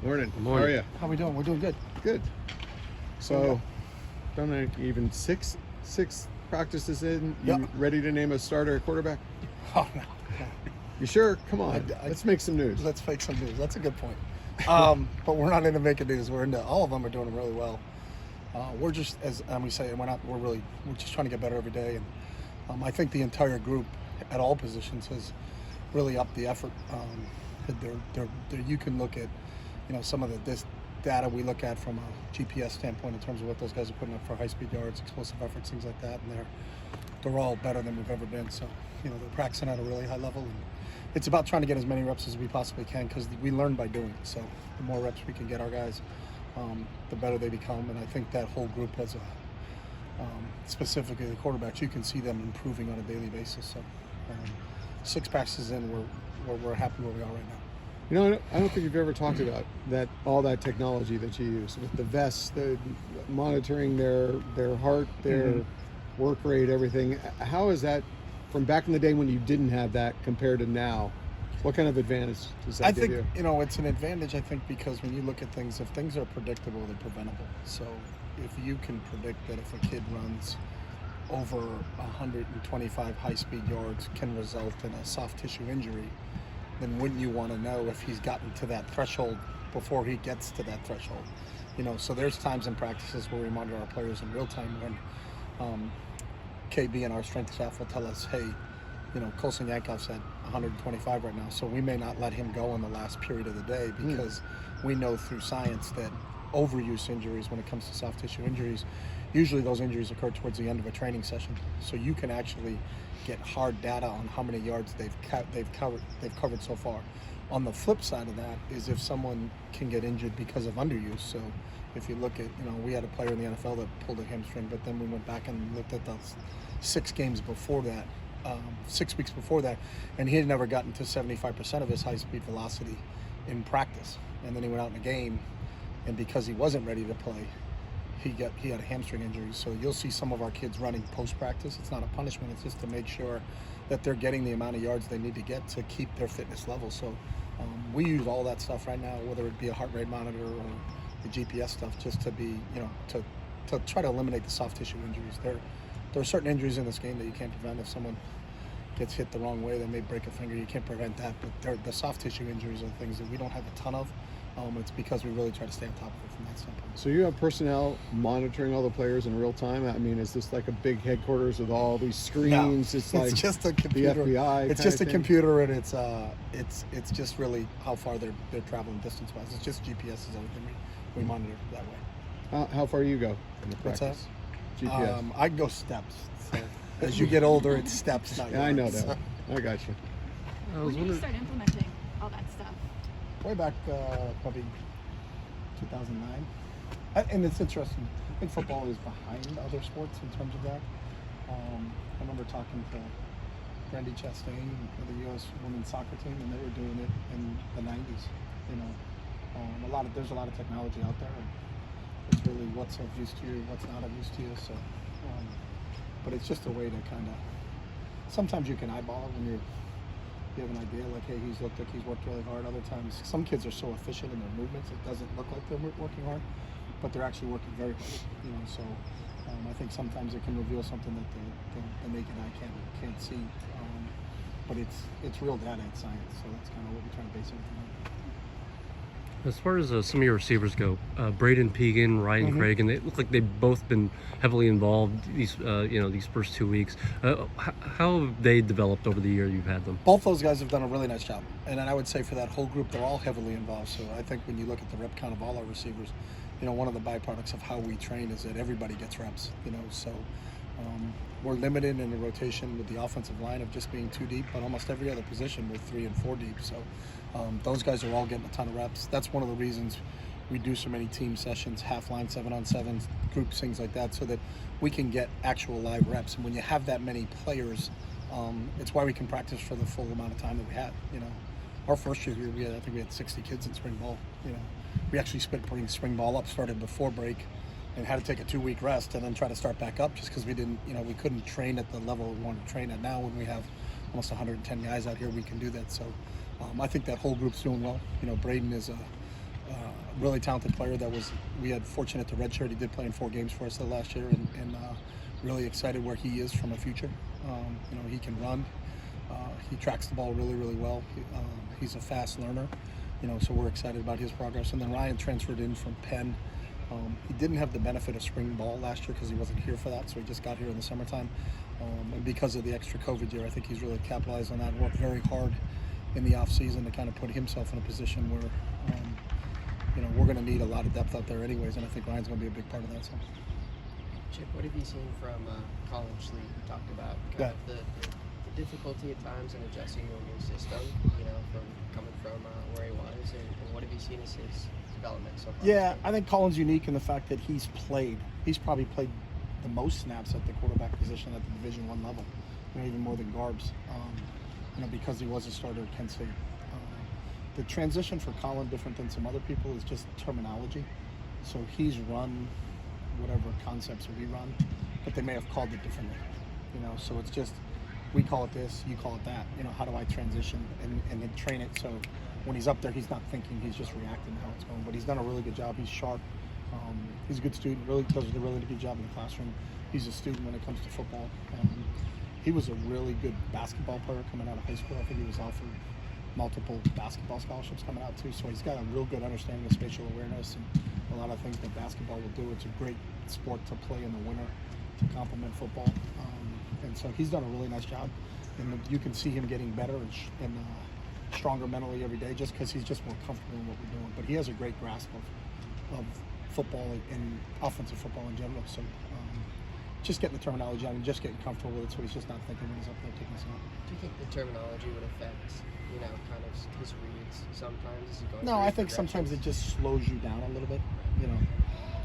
Morning. Morning. How are you? How we doing? We're doing good. Good. So, don't know, even six practices in. You Yep. ready to name a starter at quarterback? Oh no. You sure? Come on. I- Let's make some news. Let's fake some news. That's a good point. But we're not into making news. We're into all of them are doing really well. We're just as we say, we're just trying to get better every day. And I think the entire group at all positions has really upped the effort. You can look at, some of this data we look at from a GPS standpoint in terms of what those guys are putting up for high-speed yards, explosive efforts, things like that, and they're all better than we've ever been. So, they're practicing at a really high level, and it's about trying to get as many reps as we possibly can because we learn by doing it. So, the more reps we can get our guys, the better they become. And I think that whole group has specifically the quarterbacks, you can see them improving on a daily basis. So, 6 practices in, we're happy where we are right now. I don't think you've ever talked about all that technology that you use with the vests, the monitoring their heart, their work rate, everything. How is that from back in the day when you didn't have that compared to now? What kind of advantage does that give you? I think, it's an advantage, I think, because when you look at things, if things are predictable, they're preventable. So if you can predict that if a kid runs over 125 high-speed yards can result in a soft tissue injury, then wouldn't you want to know if he's gotten to that threshold before he gets to that threshold? So there's times in practices where we monitor our players in real time when KB and our strength staff will tell us, hey, Colson Yankov's at 125 right now, so we may not let him go in the last period of the day because we know through science that overuse injuries, when it comes to soft tissue injuries, usually those injuries occur towards the end of a training session. So you can actually get hard data on how many yards they've covered so far. On the flip side of that is if someone can get injured because of underuse. So if you look at, we had a player in the NFL that pulled a hamstring, but then we went back and looked at those 6 games before that, 6 weeks before that, and he had never gotten to 75% of his high-speed velocity in practice. And then he went out in a game, and because he wasn't ready to play, he had a hamstring injury. So you'll see some of our kids running post-practice. It's not a punishment. It's just to make sure that they're getting the amount of yards they need to get to keep their fitness level. So we use all that stuff right now, whether it be a heart rate monitor or the GPS stuff, just to be, to try to eliminate the soft tissue injuries. There are certain injuries in this game that you can't prevent. If someone gets hit the wrong way, they may break a finger. You can't prevent that. But the soft tissue injuries are things that we don't have a ton of. It's because we really try to stay on top of it from that standpoint. So you have personnel monitoring all the players in real time? I mean, is this like a big headquarters with all these screens? No, it's like just a computer. The FBI. It's just a computer, and it's just really how far they're traveling distance-wise. It's just GPS is everything we monitor that way. How far you go in the What's practice? that? GPS. I go steps. So as you get older, it's steps, not Yeah, I know yards. that. I got you. When did you start implementing all that stuff? Way back, probably 2009. And it's interesting. I think football is behind other sports in terms of that. I remember talking to Brandy Chastain of the U.S. women's soccer team, and they were doing it in the 90s. There's a lot of technology out there. And it's really what's of use to you, what's not of use to you. So, but it's just a way to kind of. Sometimes you can eyeball it when you have an idea, like, hey, he's looked like he's worked really hard. Other times, some kids are so efficient in their movements, it doesn't look like they're working hard, but they're actually working very hard. So I think sometimes it can reveal something that the naked eye can't see. But it's real data, it's science, so that's kind of what we try to base everything on. As far as some of your receivers go, Braden Pegan, Ryan Craig, and they look like they've both been heavily involved these first 2 weeks. How have they developed over the year you've had them? Both those guys have done a really nice job, and then I would say for that whole group, they're all heavily involved. So I think when you look at the rep count of all our receivers, one of the byproducts of how we train is that everybody gets reps. So we're limited in the rotation with the offensive line of just being 2 deep, but almost every other position we're 3 and 4 deep. So those guys are all getting a ton of reps. That's one of the reasons we do so many team sessions, half line, 7-on-7s, groups, things like that, so that we can get actual live reps. And when you have that many players, it's why we can practice for the full amount of time that we had. Our first year here, I think we had 60 kids in spring ball. We actually putting spring ball up, started before break, and had to take a 2-week rest and then try to start back up just because we didn't, we couldn't train at the level we wanted to train at. Now when we have almost 110 guys out here, we can do that. So I think that whole group's doing well. Braden is really talented player we had fortunate to redshirt. He did play in 4 games for us the last year, and really excited where he is from a future. He can run. He tracks the ball really, really well. He's a fast learner, so we're excited about his progress. And then Ryan transferred in from Penn. He didn't have the benefit of spring ball last year because he wasn't here for that, so he just got here in the summertime. And because of the extra COVID year, I think he's really capitalized on that, worked very hard in the off season to kind of put himself in a position where, we're going to need a lot of depth out there anyways, and I think Ryan's going to be a big part of that. So. Chip, what have you seen from college league? You talked about the difficulty at times in adjusting to a new system, from coming from where he was, and what have you seen as his development so far? Yeah, I think Colin's unique in the fact that he's probably played the most snaps at the quarterback position at the Division I level, even more than Garbs, because he was a starter at Kent State. The transition for Colin, different than some other people, is just terminology. So he's run whatever concepts we run, but they may have called it differently. So it's just, we call it this, you call it that. How do I transition and then train it so when he's up there, he's not thinking, he's just reacting to how it's going. But he's done a really good job. He's sharp. He's a good student. Really does a really good job in the classroom. He's a student when it comes to football. He was a really good basketball player coming out of high school. I think he was offered multiple basketball scholarships coming out too. So he's got a real good understanding of spatial awareness and a lot of things that basketball will do. It's a great sport to play in the winter to complement football. And so he's done a really nice job. And you can see him getting better and stronger mentally every day just because he's just more comfortable in what we're doing. But he has a great grasp of football and offensive football in general. So just getting the terminology on and just getting comfortable with it so he's just not thinking when he's up there taking a snap. Do you think the terminology would affect, kind of his reads sometimes as he goes? No, I think sometimes it just slows you down a little bit.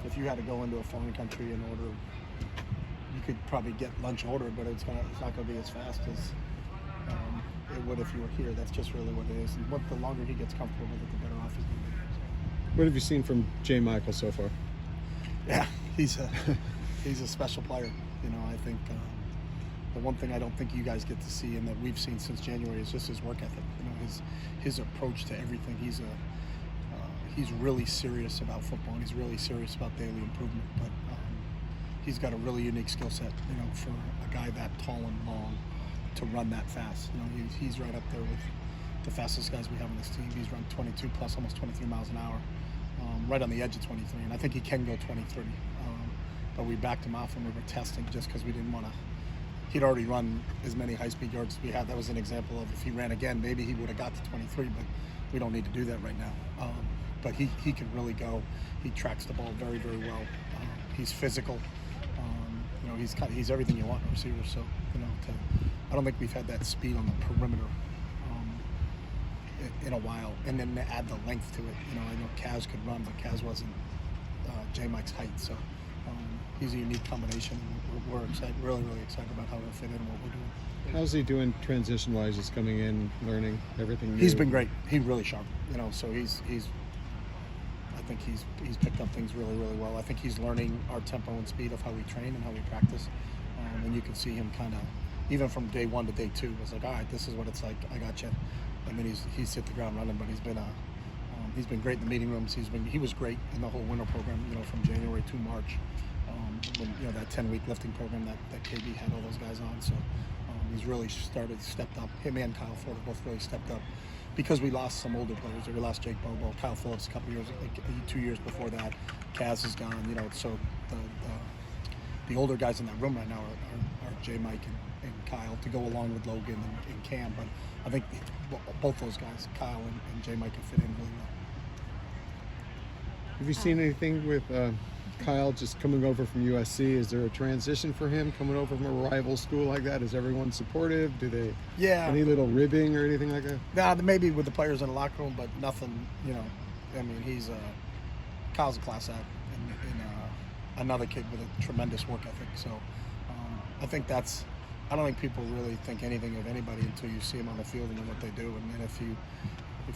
If you had to go into a foreign country and order, you could probably get lunch ordered, but it's not going to be as fast as it would if you were here. That's just really what it is. And the longer he gets comfortable with it, the better off he's going to be. What have you seen from J. Michael so far? Yeah, he's a special player. I think the one thing I don't think you guys get to see and that we've seen since January is just his work ethic. His approach to everything. He's really serious about football and he's really serious about daily improvement. But he's got a really unique skill set. For a guy that tall and long to run that fast. He's right up there with the fastest guys we have on this team. He's run 22 plus, almost 23 miles an hour, right on the edge of 23, and I think he can go 23. But we backed him off when we were testing just because we didn't want to. He'd already run as many high-speed yards as we had. That was an example of if he ran again, maybe he would have got to 23, but we don't need to do that right now. But he can really go. He tracks the ball very, very well. He's physical. He's everything you want in a receiver. So, I don't think we've had that speed on the perimeter in a while. And then to add the length to it, I know Kaz could run, but Kaz wasn't J. Mike's height. So he's a unique combination. We're excited, really, really excited about how he'll fit in and what we're doing. How's he doing transition-wise? Just coming in, learning everything new? He's been great. He's really sharp. So he's. I think he's picked up things really, really well. I think he's learning our tempo and speed of how we train and how we practice. And you can see him kind of, even from day 1 to day 2, was like, all right, this is what it's like. I got you. And then he's hit the ground running. But he's been great in the meeting rooms. He was great in the whole winter program. From January to March. When, that 10-week lifting program that KB had all those guys on. So he's really stepped up. Him and Kyle Ford both really stepped up. Because we lost some older players. We lost Jake Bobo, Kyle Phillips a couple years, 2 years before that. Kaz is gone, so the older guys in that room right now are J. Mike and Kyle to go along with Logan and Cam. But I think both those guys, Kyle and J. Mike, can fit in really well. Have you seen anything with Kyle just coming over from USC? Is there a transition for him coming over from a rival school like that? Is everyone supportive? Do they any little ribbing or anything like that? Nah, maybe with the players in the locker room, but nothing, he's Kyle's a class act and another kid with a tremendous work ethic. So I think I don't think people really think anything of anybody until you see them on the field and know what they do. And then if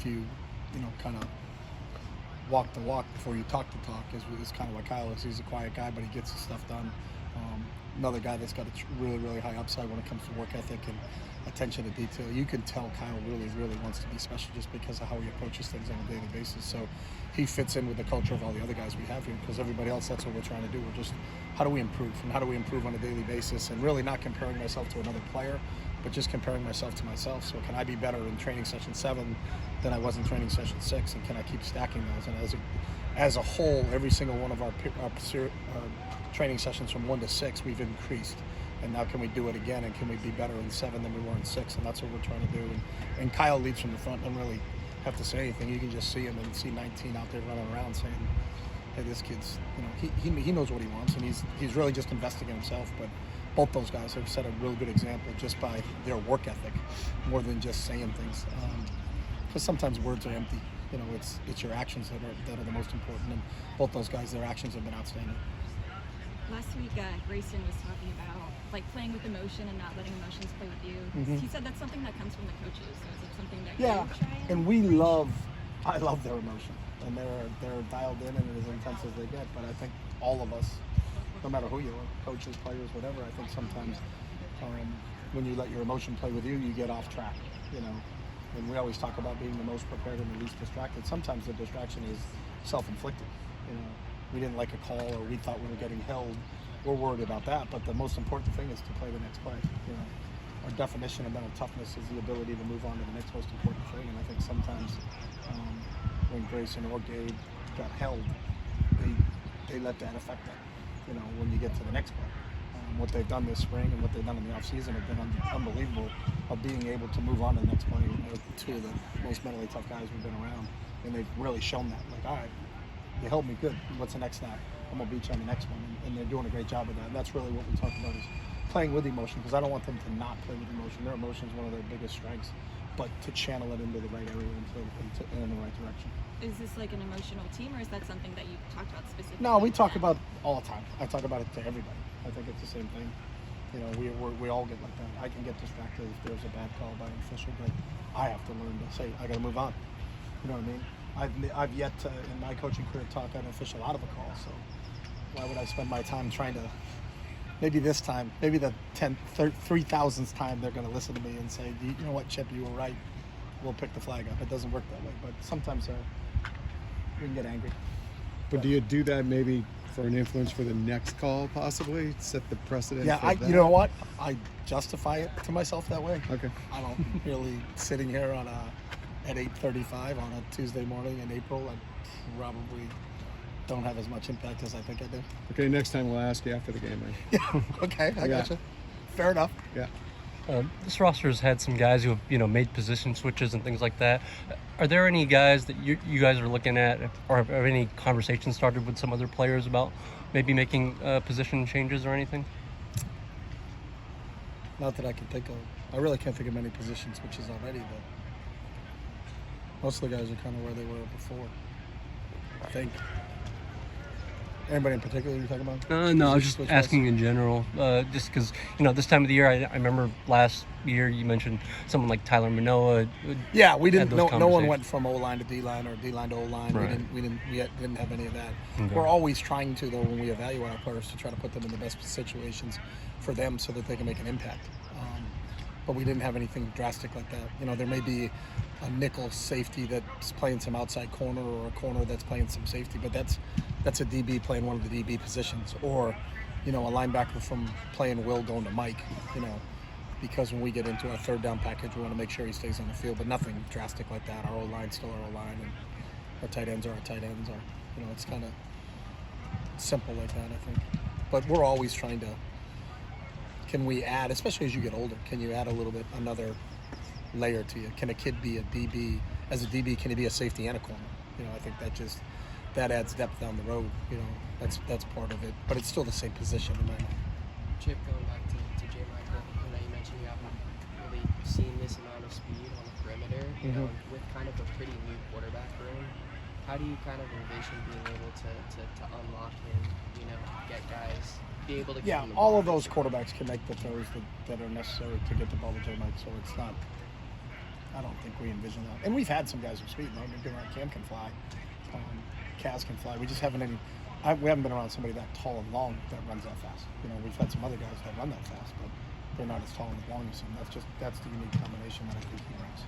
you kind of walk the walk before you talk the talk is kind of what Kyle is. He's a quiet guy, but he gets his stuff done. another guy that's got a really, really high upside when it comes to work ethic and attention to detail. You can tell Kyle really, really wants to be special just because of how he approaches things on a daily basis. So he fits in with the culture of all the other guys we have here, because everybody else, that's what we're trying to do. We're just, how do we improve? And how do we improve on a daily basis? And really not comparing myself to another player, but just comparing myself to myself. So can I be better in training session 7 than I was in training session 6? And can I keep stacking those? And as a whole, every single one of our training sessions from 1 to 6, we've increased. And now can we do it again? And can we be better in 7 than we were in 6? And that's what we're trying to do. And Kyle leads from the front. Don't really have to say anything. You can just see him and see 19 out there running around saying, hey, this kid's, he knows what he wants, and he's really just investing in himself. But both those guys have set a real good example just by their work ethic, more than just saying things. Because sometimes words are empty. It's your actions that are the most important. And both those guys, their actions have been outstanding. Last week, Grayson was talking about playing with emotion and not letting emotions play with you. Mm-hmm. He said that's something that comes from the coaches. So is it something that Yeah, you try? and I love their emotion, and they're dialed in and as intense as they get. But I think all of us, no matter who you are, coaches, players, whatever, I think sometimes when you let your emotion play with you, you get off track. And we always talk about being the most prepared and the least distracted. Sometimes the distraction is self-inflicted. We didn't like a call, or we thought we were getting held. We're worried about that, but the most important thing is to play the next play. Our definition of mental toughness is the ability to move on to the next most important thing. And I think sometimes when Grayson or Gabe got held, they let that affect them. When you get to the next play. What they've done this spring and what they've done in the offseason have been unbelievable, of being able to move on to the next play. They're two of the most mentally tough guys we've been around, and they've really shown that. All right, you held me good. What's the next snap? I'm gonna beat you on the next one, and they're doing a great job of that. And that's really what we talk about, is playing with emotion, because I don't want them to not play with emotion. Their emotion is one of their biggest strengths, but to channel it into the right area and in the right direction. Is this like an emotional team, or is that something that you talked about specifically? No, we with talk them? about all the time. I talk about it to everybody. I think it's the same thing. We all get like that. I can get distracted if there's a bad call by an official, but I have to learn to say, I got to move on. You know what I mean? I've yet to, in my coaching career, talk an official out of a call. So why would I spend my time trying to? Maybe this time, maybe the 3,000th time, they're going to listen to me and say, you know what, Chip, you were right. We'll pick the flag up. It doesn't work that way, but sometimes we can get angry. But do you do that maybe for an influence for the next call, possibly set the precedent? Yeah, for that? you know what? I justify it to myself that way. Okay. I don't really sitting here at 8:35 on a Tuesday morning in April. I probably don't have as much impact as I think I do. Okay, next time we'll ask you after the game. Right? Yeah. Okay, I gotcha. Fair enough. Yeah. This roster has had some guys who have made position switches and things like that. Are there any guys that you guys are looking at, or have any conversations started with some other players about maybe making position changes or anything? Not that I can think of. I really can't think of many position switches already, but most of the guys are kind of where they were before, I think. Anybody in particular you're talking about? No, I was just asking in general. Just because this time of the year, I remember last year you mentioned someone like Tyler Manoa. Yeah, we didn't. Had those No one conversations. went from O line to D line or D line to O line. Right. We didn't have any of that. Okay. We're always trying to, though, when we evaluate our players, to try to put them in the best situations for them so that they can make an impact. But we didn't have anything drastic like that. There may be a nickel safety that's playing some outside corner, or a corner that's playing some safety, but that's a DB playing one of the DB positions, or a linebacker from playing Will going to Mike. Because when we get into our third down package, we want to make sure he stays on the field, but nothing drastic like that. Our O-line's still our O-line, and our tight ends are our tight ends. It's kind of simple like that, I think. But we're always trying to. Can we add, especially as you get older, can you add a little bit, another layer to you? Can a kid be a DB? As a DB, can he be a safety and a corner? I think that adds depth down the road. That's part of it. But it's still the same position in my mind. Chip, going back to J. Michael, you mentioned you haven't really seen this amount of speed on the perimeter. With kind of a pretty new quarterback room, how do you kind of envision being able to unlock him? Get guys. Be able to Yeah, all of those quarterbacks can make the throws that are necessary to get the ball to J. Mike, so it's not. I don't think we envision that. And we've had some guys with speed. Cam can fly. Kaz can fly. We just haven't we haven't been around somebody that tall and long that runs that fast. You know, we've had some other guys that run that fast, but they're not as tall and as long as him. That's the unique combination that I think he runs.